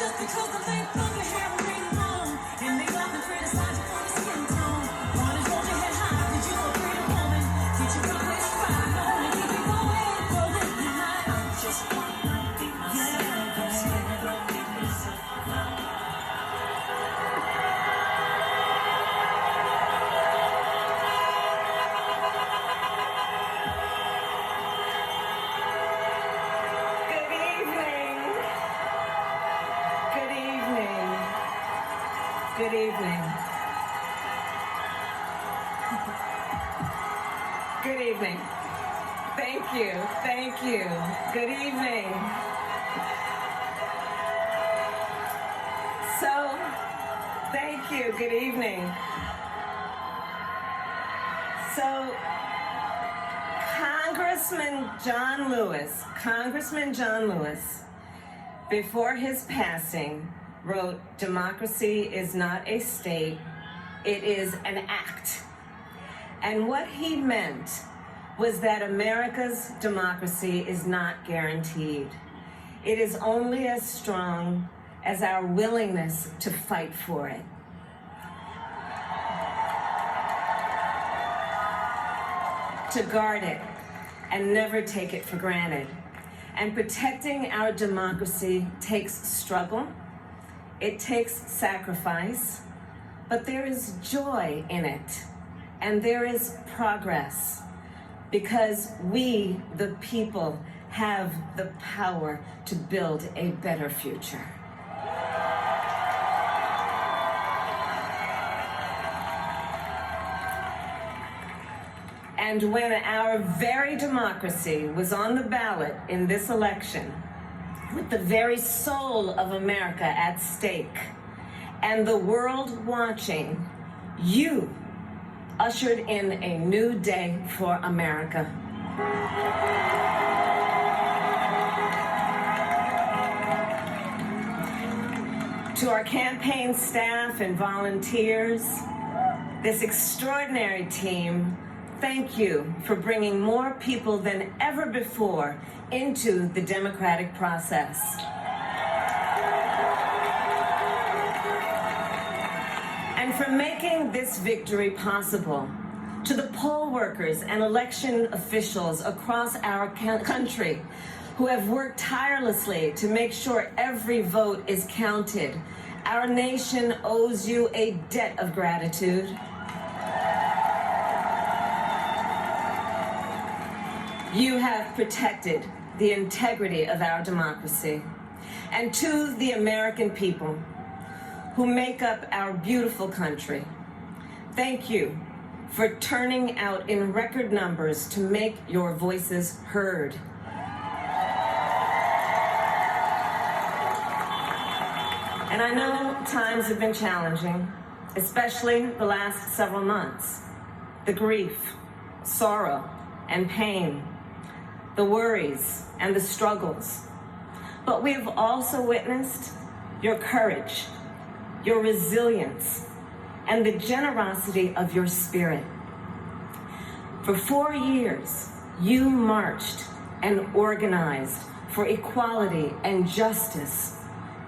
just because the length of your hair will make it long. And they often criticize you for your skin tone. Want to hold your head high, did you a pretty woman? Did you run with pride? I wanna keep it going, girl, in the night. I just wanna be myself. Good evening. Good evening. Thank you. Thank you. Good evening. So, thank you. Good evening. So, Congressman John Lewis, before his passing, wrote, "Democracy is not a state, it is an act." And what he meant was that America's democracy is not guaranteed. It is only as strong as our willingness to fight for it. To guard it and never take it for granted. And protecting our democracy takes struggle. It takes sacrifice, but there is joy in it, and there is progress, because we, the people, have the power to build a better future. And when our very democracy was on the ballot in this election, with the very soul of America at stake and the world watching, you ushered in a new day for America. To our campaign staff and volunteers, this extraordinary team, thank you for bringing more people than ever before into the democratic process. And for making this victory possible. To the poll workers and election officials across our country who have worked tirelessly to make sure every vote is counted, our nation owes you a debt of gratitude. You have protected the integrity of our democracy. And to the American people who make up our beautiful country, thank you for turning out in record numbers to make your voices heard. And I know times have been challenging, especially the last several months. The grief, sorrow, and pain, the worries and the struggles. But we have also witnessed your courage, your resilience, and the generosity of your spirit. For 4 years, you marched and organized for equality and justice,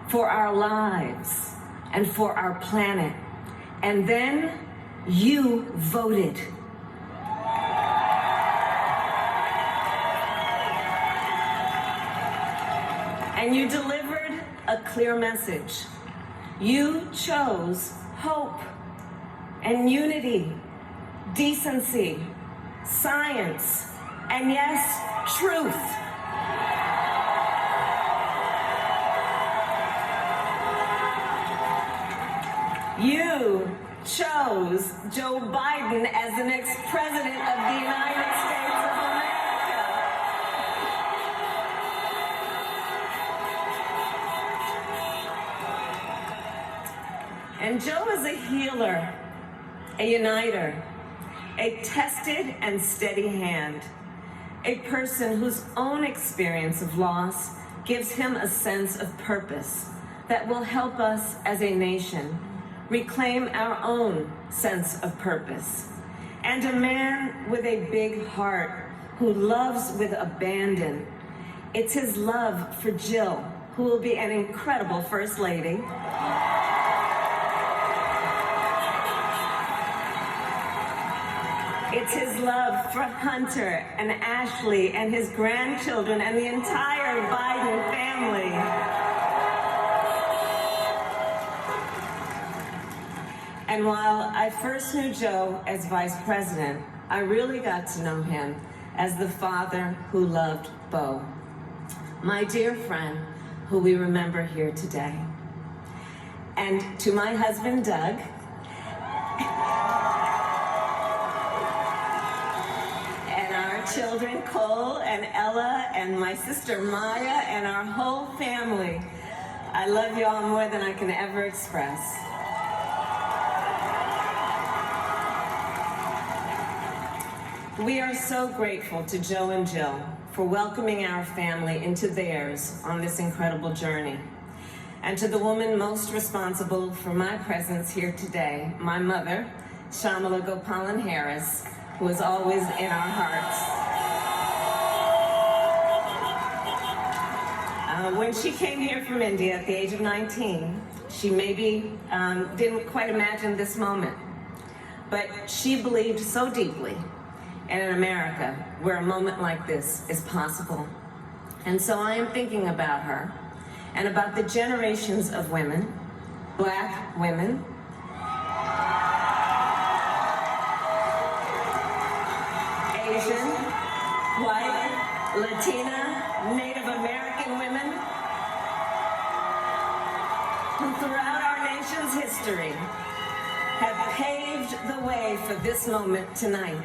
for our lives and for our planet. And then you voted. And you delivered a clear message. You chose hope and unity, decency, science, and yes, truth. You chose Joe Biden as the next president of the United States of America. And Joe is a healer, a uniter, a tested and steady hand, a person whose own experience of loss gives him a sense of purpose that will help us as a nation reclaim our own sense of purpose. And a man with a big heart who loves with abandon. It's his love for Jill who will be an incredible First Lady. It's his love for Hunter and Ashley and his grandchildren and the entire Biden family. And while I first knew Joe as vice president, I really got to know him as the father who loved Bo, my dear friend who we remember here today. And to my husband, Doug, and our children, Cole and Ella, and my sister Maya, and our whole family, I love you all more than I can ever express. We are so grateful to Joe and Jill for welcoming our family into theirs on this incredible journey. And to the woman most responsible for my presence here today, my mother, Kamala Harris, who is always in our hearts. When she came here from India at the age of 19, she maybe didn't quite imagine this moment, but she believed so deeply in America where a moment like this is possible. And so I am thinking about her and about the generations of women, Black women, Asian, white, Latina, Native American women, who throughout our nation's history have paved the way for this moment tonight.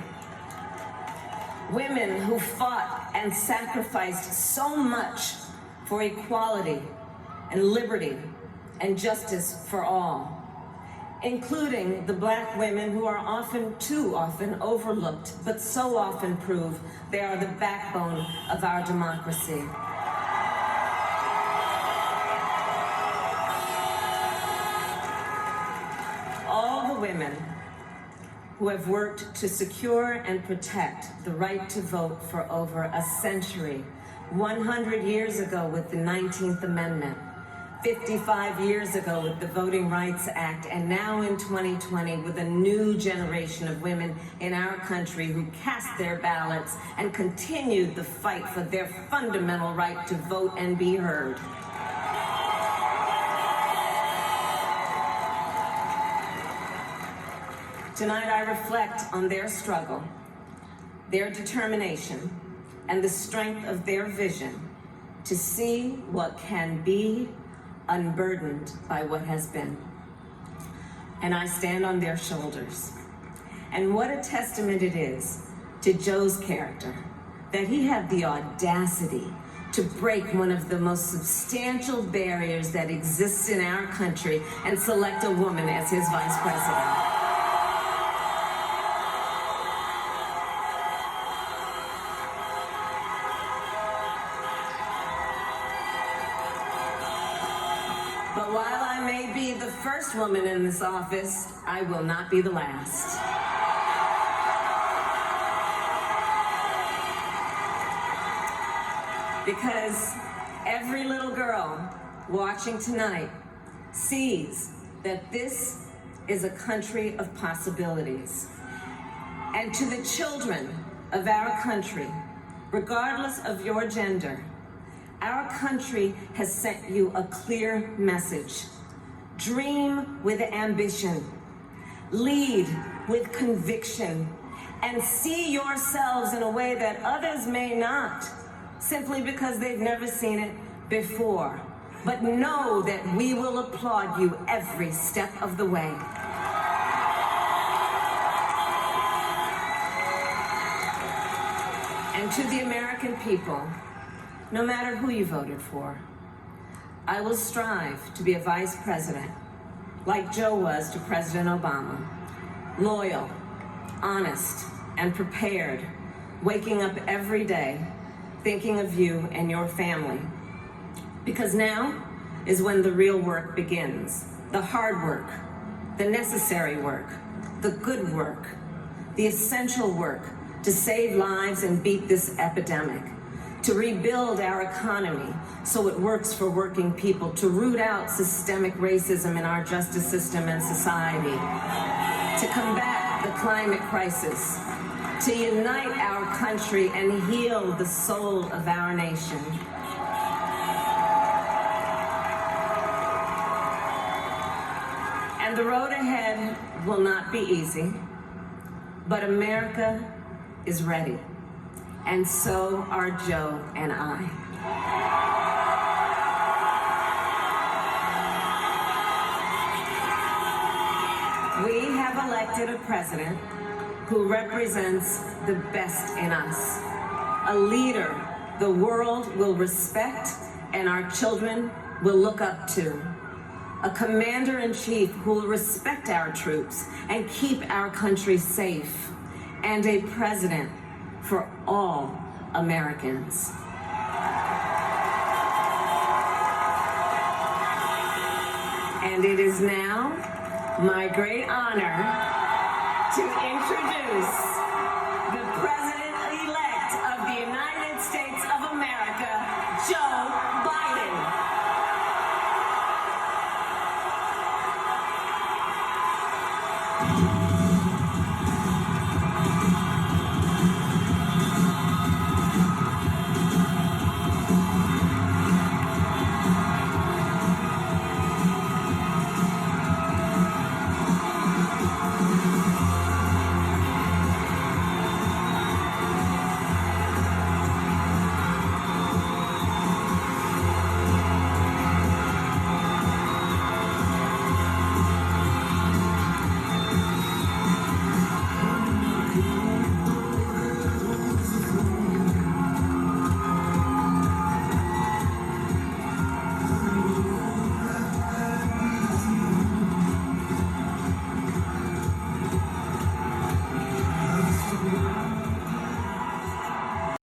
Women who fought and sacrificed so much for equality and liberty and justice for all, including the Black women who are too often overlooked, but so often prove they are the backbone of our democracy. All the women who have worked to secure and protect the right to vote for over a century, 100 years ago with the 19th Amendment, 55 years ago with the Voting Rights Act, and now in 2020 with a new generation of women in our country who cast their ballots and continued the fight for their fundamental right to vote and be heard. Tonight I reflect on their struggle, their determination, and the strength of their vision to see what can be unburdened by what has been. And I stand on their shoulders. And what a testament it is to Joe's character that he had the audacity to break one of the most substantial barriers that exists in our country and select a woman as his vice president. But while I may be the first woman in this office, I will not be the last. Because every little girl watching tonight sees that this is a country of possibilities. And to the children of our country, regardless of your gender, our country has sent you a clear message. Dream with ambition, lead with conviction, and see yourselves in a way that others may not, simply because they've never seen it before. But know that we will applaud you every step of the way. And to the American people, no matter who you voted for, I will strive to be a vice president, like Joe was to President Obama, loyal, honest, and prepared, waking up every day, thinking of you and your family. Because now is when the real work begins, the hard work, the necessary work, the good work, the essential work to save lives and beat this epidemic. to rebuild our economy so it works for working people, to root out systemic racism in our justice system and society, to combat the climate crisis, to unite our country and heal the soul of our nation. And the road ahead will not be easy, but America is ready. And so are Joe and I. We have elected a president who represents the best in us, a leader the world will respect and our children will look up to, a commander-in-chief who will respect our troops and keep our country safe, and a president for all Americans. And it is now my great honor to introduce the President-elect of the United